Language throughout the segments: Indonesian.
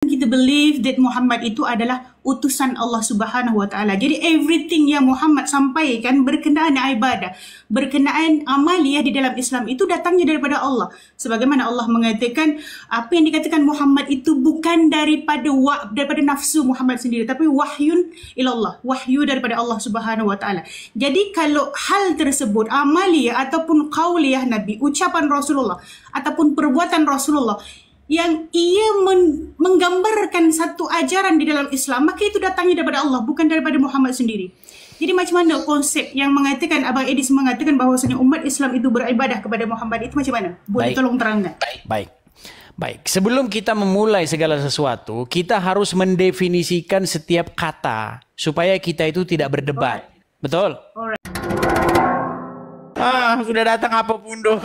kita believe that Muhammad itu adalah utusan Allah Subhanahu wa taala. Jadi everything yang Muhammad sampaikan berkenaan ibadah, berkenaan amaliyah di dalam Islam itu datangnya daripada Allah. Sebagaimana Allah mengatakan apa yang dikatakan Muhammad itu bukan daripada nafsu Muhammad sendiri, tapi wahyun ilallah, wahyu daripada Allah Subhanahu wa taala. Jadi kalau hal tersebut amaliyah ataupun qauliyah Nabi, ucapan Rasulullah ataupun perbuatan Rasulullah yang ia menggambarkan satu ajaran di dalam Islam, maka itu datangnya daripada Allah, bukan daripada Muhammad sendiri. Jadi macam mana konsep yang mengatakan, Abang Edis mengatakan bahawasanya umat Islam itu beribadah kepada Muhammad, itu macam mana? Boleh tolong terangkan? Baik. Sebelum kita memulai segala sesuatu, kita harus mendefinisikan setiap kata supaya kita itu tidak berdebat. Betul? Sudah datang apa Pundo?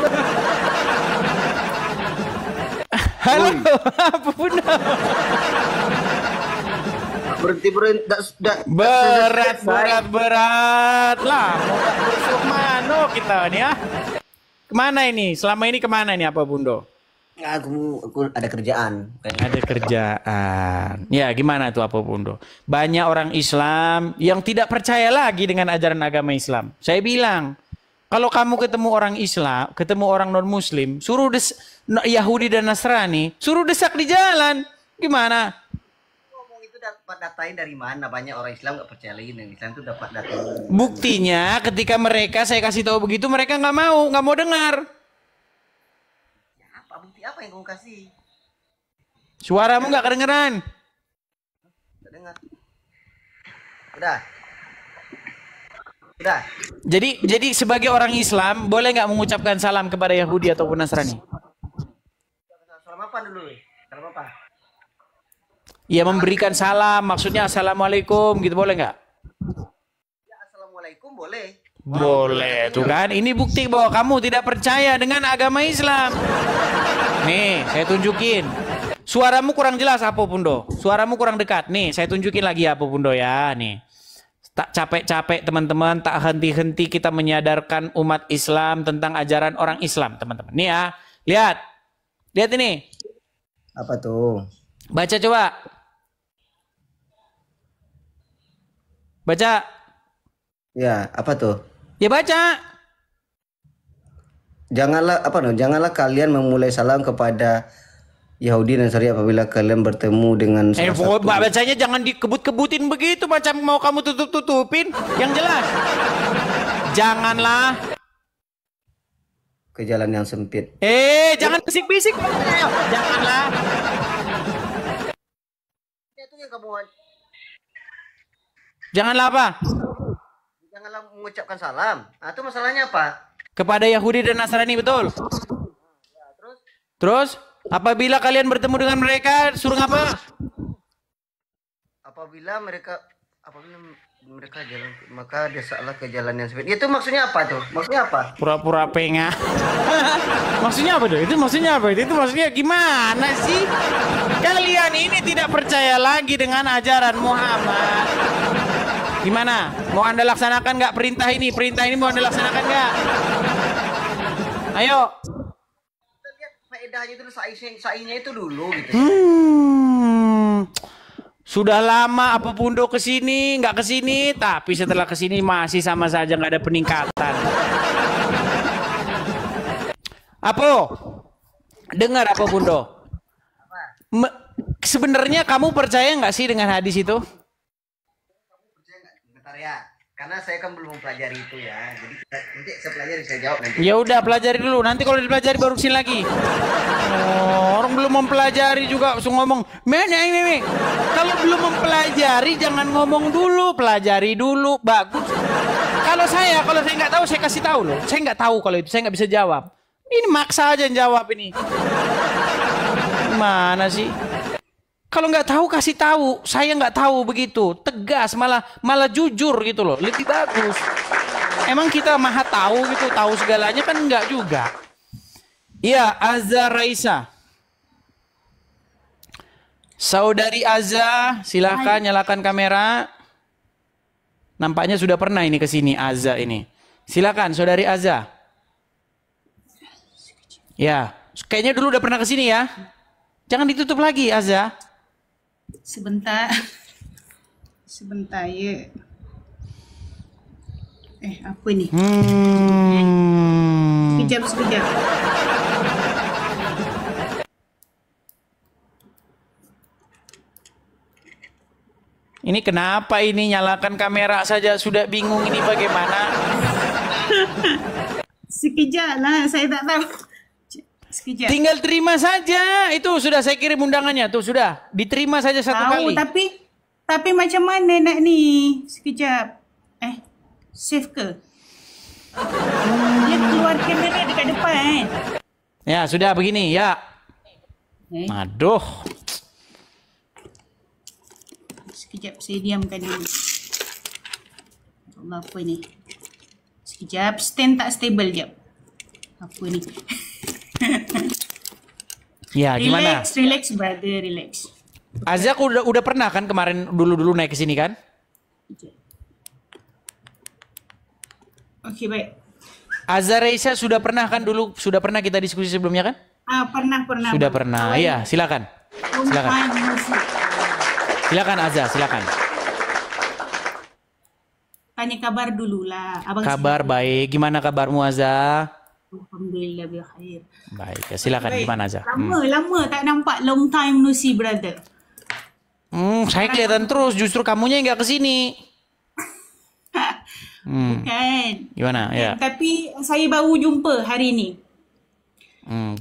Halo, apa Bunda? Berhenti berat lah. Mau besok mano kita nih ya? Kemana ini? Selama ini kemana ini apa Bundo? Aku ada kerjaan. Ada kerjaan. Ya gimana tuh apa Bundo? Banyak orang Islam yang tidak percaya lagi dengan ajaran agama Islam. Saya bilang, kalau kamu ketemu orang Islam, ketemu orang non-Muslim, suruh Yahudi dan Nasrani, suruh desak di jalan. Gimana? Ngomong itu dapat datain dari mana? Banyak orang Islam nggak percaya lagi dengan Islam itu dapat datain. Buktinya ketika mereka saya kasih tahu begitu, mereka nggak mau dengar. Ya, bukti apa yang kamu kasih? Suaramu nggak kedengeran. Nggak dengar. Udah. Jadi sebagai orang Islam boleh nggak mengucapkan salam kepada Yahudi ataupun Nasrani? Salam apa dulu? Salam apa? Ya memberikan salam, maksudnya assalamualaikum gitu, boleh nggak? Ya, assalamualaikum boleh. Boleh, tuh kan? Ini bukti bahwa kamu tidak percaya dengan agama Islam. Nih, saya tunjukin. Suaramu kurang jelas apa Pundo? Suaramu kurang dekat. Nih, saya tunjukin lagi apa Pundo ya. Nih. Tak capek-capek teman-teman, tak henti-henti kita menyadarkan umat Islam tentang ajaran orang Islam, teman-teman. Nih ya, lihat. Lihat ini. Apa tuh? Baca coba. Baca. Ya, apa tuh? Ya baca. Janganlah kalian memulai salam kepada Yahudi dan Nasrani apabila kalian bertemu dengan bacanya jangan dikebut-kebutin begitu, macam mau kamu tutup-tutupin. Yang jelas, janganlah ke jalan yang sempit. Jangan bisik-bisik. Janganlah. Itu yang kamu. Janganlah apa? Janganlah mengucapkan salam. Nah, itu masalahnya apa? Kepada Yahudi dan Nasrani, betul? Ya, Terus? Apabila kalian bertemu dengan mereka, suruh apa? Apabila mereka jalan, maka desaklah ke jalan yang sempit. Itu maksudnya apa tuh? Maksudnya apa? Pura-pura pengah. Maksudnya apa tuh? Itu maksudnya apa? Itu maksudnya gimana sih? Kalian ini tidak percaya lagi dengan ajaran Muhammad. Gimana? Mau Anda laksanakan nggak perintah ini? Perintah ini mau Anda laksanakan nggak? Ayo. Faedahnya itu sa'inya itu dulu gitu. Sudah lama apa Pundo kesini, nggak kesini, tapi setelah kesini masih sama saja nggak ada peningkatan. Apa? Dengar apa Pundo? Sebenarnya kamu percaya nggak sih dengan hadis itu? Kamu percaya nggak? Bentar ya. Karena saya kan belum mempelajari itu ya. Jadi nanti saya pelajari, saya jawab nanti. Ya udah pelajari dulu. Nanti kalau dipelajari baru kesini lagi. Orang belum mempelajari juga langsung ngomong. Ini. Kalau belum mempelajari jangan ngomong dulu, pelajari dulu. Bagus. Kalau saya nggak tahu saya kasih tahu loh. Saya nggak tahu kalau itu, saya nggak bisa jawab. Ini maksa aja yang jawab ini. Gimana sih? Kalau nggak tahu kasih tahu, saya nggak tahu begitu, tegas malah jujur gitu loh, lebih bagus. Emang kita maha tahu gitu, tahu segalanya kan nggak juga. Iya, Azza Raisa, saudari Azza, silahkan nyalakan kamera. Nampaknya sudah pernah ini kesini Azza ini. Silakan, saudari Azza. Ya, kayaknya dulu udah pernah kesini ya. Jangan ditutup lagi Azza. Sebentar. Sebentar ya. Apa ni? Sekejap. Ini kenapa ini nyalakan kamera saja sudah bingung ini bagaimana? Sekejap lah, saya tak tahu. Sekejap. Tinggal terima saja. Itu sudah saya kirim undangannya tuh sudah. Diterima saja satu Tahu, kali. tapi macam mana nak ni? Sekejap. Save ke? Dia keluar kamera dekat depan. Ya, sudah begini, ya. Aduh. Sekejap, saya diamkan dulu. Allah, apa ni? Sekejap, stand tak stable jap. Apa ni? Ya, gimana? Relax brother, relax. Azza udah pernah kan kemarin dulu naik ke sini kan? Okey, baik. Azza Reisa sudah pernah kan dulu, sudah pernah kita diskusi sebelumnya kan? Pernah. Sudah pernah. Iya, silakan. Silakan Azza, silakan. Tanya kabar dululah. Kabar baik. Gimana kabarmu Azza? Alhamdulillah bikhair. Baik, ya, silakan. Gimana Azza? Lama tak nampak, long time no see brother. Saya kelihatan terus, justru kamunya yang nggak kesini. Bukan. Gimana? Ya. Tapi saya baru jumpa hari ni.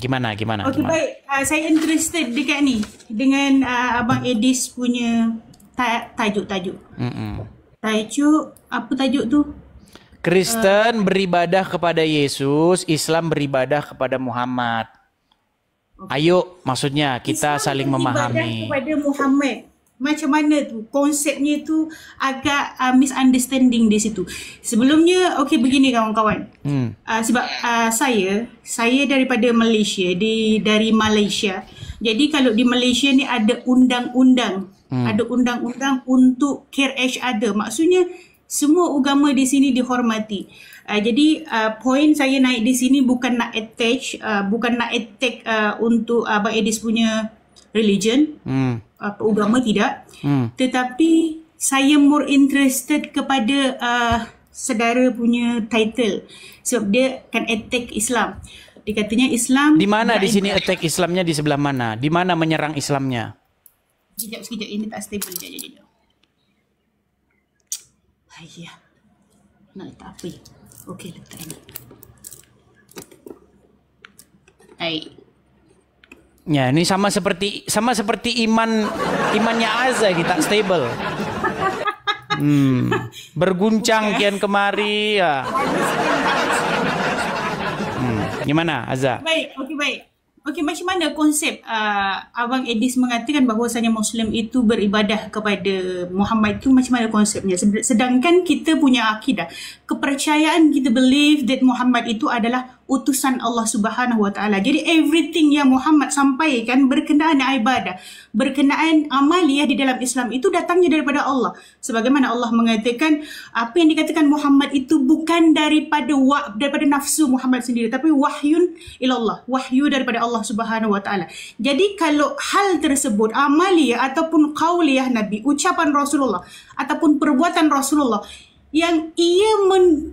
Gimana? Okey, baik. Saya interested dekat ni dengan Abang Edis punya tajuk. Tajuk, apa tajuk tu? Kristen beribadah kepada Yesus, Islam beribadah kepada Muhammad. Ayo, maksudnya kita Islam saling beribadah memahami. kepada Muhammad. Macam mana tu? Konsepnya tu agak misunderstanding di situ. Sebelumnya, okey begini kawan-kawan. Sebab saya daripada Malaysia, dari Malaysia. Jadi kalau di Malaysia ni ada undang-undang. Ada undang-undang untuk care each other. Maksudnya semua agama di sini dihormati. Jadi poin saya naik di sini bukan nak attack untuk Abang Edis punya religion, agama tidak. Tetapi saya more interested kepada saudara punya title. Sebab dia kan attack Islam. Dia katanya Islam. Di mana di sini attack Islamnya, di sebelah mana? Di mana menyerang Islamnya? Sekejap. Ini tak stable. Sekejap. Ayah. Nak letak apa ya? Okey, letak ini. Baik. Ya, ini sama seperti imannya Azza ini tak stable. Berguncang kian kemari ya. Gimana Azza? Baik. Okey, macam mana konsep Abang Edis mengatakan bahawasanya Muslim itu beribadah kepada Muhammad itu, macam mana konsepnya? Sedangkan kita punya akidah, kepercayaan kita believe that Muhammad itu adalah utusan Allah Subhanahu Wa Taala. Jadi everything yang Muhammad sampaikan berkenaan ibadah, berkenaan amaliyah di dalam Islam itu datangnya daripada Allah. Sebagaimana Allah mengatakan apa yang dikatakan Muhammad itu bukan daripada nafsu Muhammad sendiri, tapi wahyun ilallah, wahyu daripada Allah Subhanahu Wa Taala. Jadi kalau hal tersebut amaliyah ataupun qauliyah Nabi, ucapan Rasulullah ataupun perbuatan Rasulullah yang ia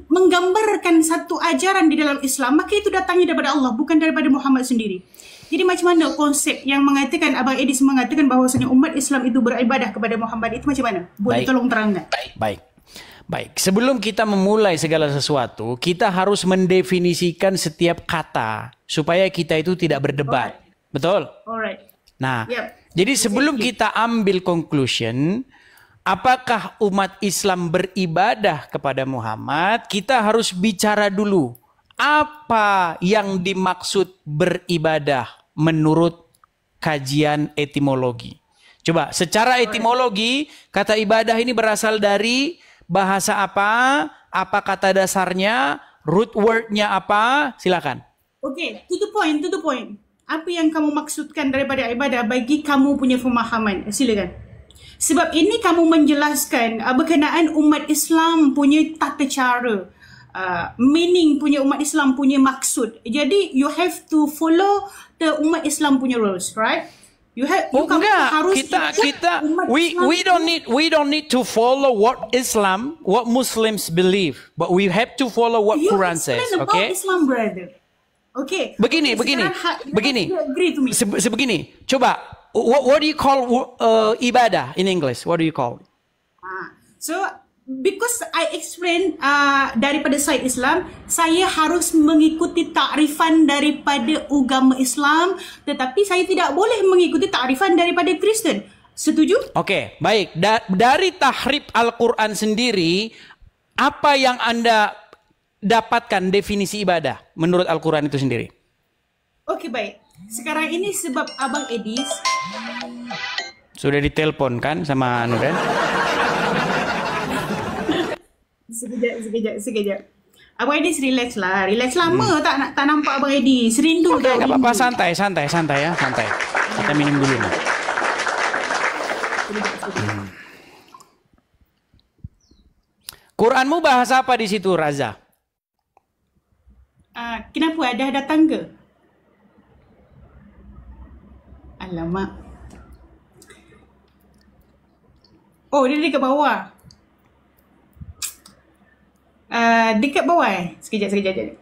menggambarkan satu ajaran di dalam Islam, maka itu datangnya daripada Allah, bukan daripada Muhammad sendiri. Jadi macam mana konsep yang mengatakan Abang Edis mengatakan bahawasanya umat Islam itu beribadah kepada Muhammad itu macam mana? Boleh tolong terangkan? Baik. Sebelum kita memulai segala sesuatu, kita harus mendefinisikan setiap kata supaya kita itu tidak berdebat. Betul? Alright. Nah, jadi sebelum kita ambil conclusion, apakah umat Islam beribadah kepada Muhammad, kita harus bicara dulu apa yang dimaksud beribadah menurut kajian etimologi. Coba, secara etimologi, kata ibadah ini berasal dari bahasa apa kata dasarnya, root wordnya apa, silakan. Okey, to the point. Apa yang kamu maksudkan daripada ibadah bagi kamu punya pemahaman? Silakan. Sebab ini kamu menjelaskan berkenaan umat Islam punya tata cara, meaning punya umat Islam punya maksud. Jadi you have to follow the umat Islam punya rules, right? Kamu enggak, harus kita umat we Islam we don't need to follow what Muslims believe, but we have to follow what You Quran explain says, about okay? Islam, brother. Okay. Begini. Begini. Agree to me. Sebegini. Coba, what do you call ibadah in English? What do you call? So because I explain daripada side Islam, saya harus mengikuti takrifan daripada agama Islam, tetapi saya tidak boleh mengikuti takrifan daripada Kristen. Setuju? Oke, baik. Dari tahrif Al-Quran sendiri, apa yang Anda dapatkan definisi ibadah menurut Al-Quran itu sendiri? Oke, baik. Sekarang ini sebab Abang Edis sudah ditelepon kan sama anu kan? Sekejap. Abang Edis relax lah. Relax lama tak nampak Abang Edis. Rindu Oke, dah. nggak apa-apa, santai ya, santai. Kita minum dulu nih. Quranmu bahasa apa di situ, Raza? Kenapa dah datang ke? Alamak. Oh, dia dekat bawah. Dekat bawah Sekejap.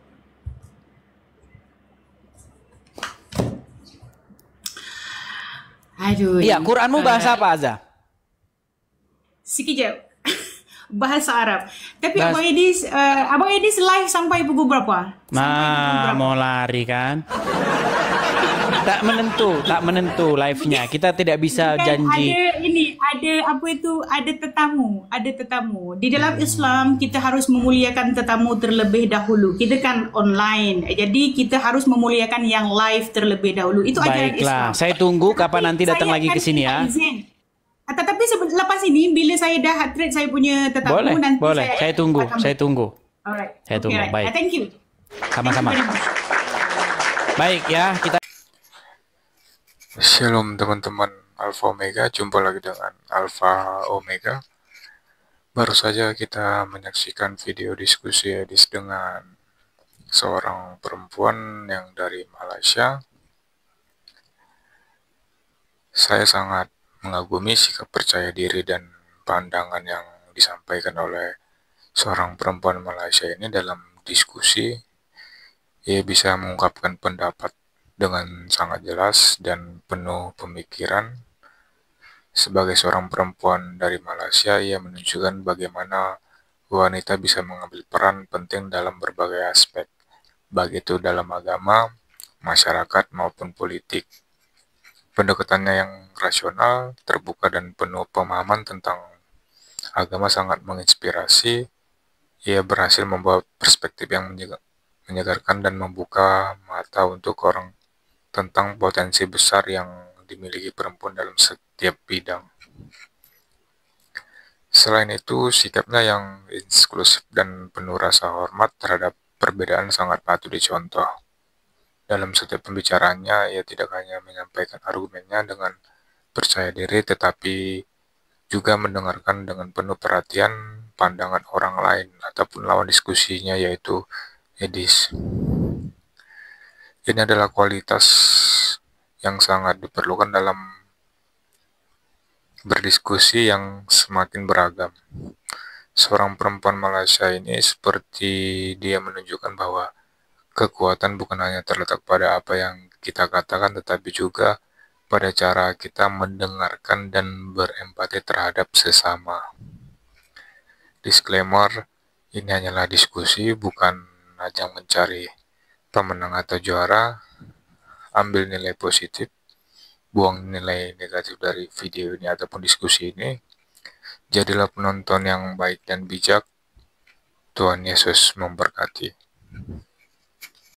Aduh. Iya, Quranmu bahasa apa, Aza? Sekejap. Bahasa Arab. Tapi Abang Edis live sampai pukul berapa? Mau lari kan? Tak menentu live-nya. Kita tidak bisa janji. Ada tetamu. Di dalam Islam kita harus memuliakan tetamu terlebih dahulu. Kita kan online. Jadi kita harus memuliakan yang live terlebih dahulu. Itu ajaran Islam. Baiklah, saya tunggu kapan nanti datang lagi ke sini ya. Tetapi lepas ini bila saya dah heart rate saya punya tetamu boleh. Saya tunggu. Alright. Saya tunggu. Right. Baik. Thank you. Sama-sama. Baik ya, kita Shalom teman-teman Alpha Omega, jumpa lagi dengan Alpha Omega. Baru saja kita menyaksikan video diskusi Edis dengan seorang perempuan yang dari Malaysia. Saya sangat mengagumi sikap percaya diri dan pandangan yang disampaikan oleh seorang perempuan Malaysia ini dalam diskusi. Ia bisa mengungkapkan pendapat dengan sangat jelas dan penuh pemikiran. Sebagai seorang perempuan dari Malaysia, ia menunjukkan bagaimana wanita bisa mengambil peran penting dalam berbagai aspek, baik itu dalam agama, masyarakat, maupun politik. Pendekatannya yang rasional, terbuka, dan penuh pemahaman tentang agama sangat menginspirasi. Ia berhasil membawa perspektif yang menyegarkan dan membuka mata untuk orang tentang potensi besar yang dimiliki perempuan dalam setiap bidang. Selain itu, sikapnya yang inklusif dan penuh rasa hormat terhadap perbedaan sangat patut dicontoh. Dalam setiap pembicaraannya, ia tidak hanya menyampaikan argumennya dengan percaya diri, tetapi juga mendengarkan dengan penuh perhatian pandangan orang lain ataupun lawan diskusinya, yaitu Edis. Ini adalah kualitas yang sangat diperlukan dalam berdiskusi yang semakin beragam. Seorang perempuan Malaysia ini seperti dia menunjukkan bahwa kekuatan bukan hanya terletak pada apa yang kita katakan, tetapi juga pada cara kita mendengarkan dan berempati terhadap sesama. Disclaimer, ini hanyalah diskusi, bukan ajang mencari pemenang atau juara. Ambil nilai positif, buang nilai negatif dari video ini ataupun diskusi ini. Jadilah penonton yang baik dan bijak. Tuhan Yesus memberkati.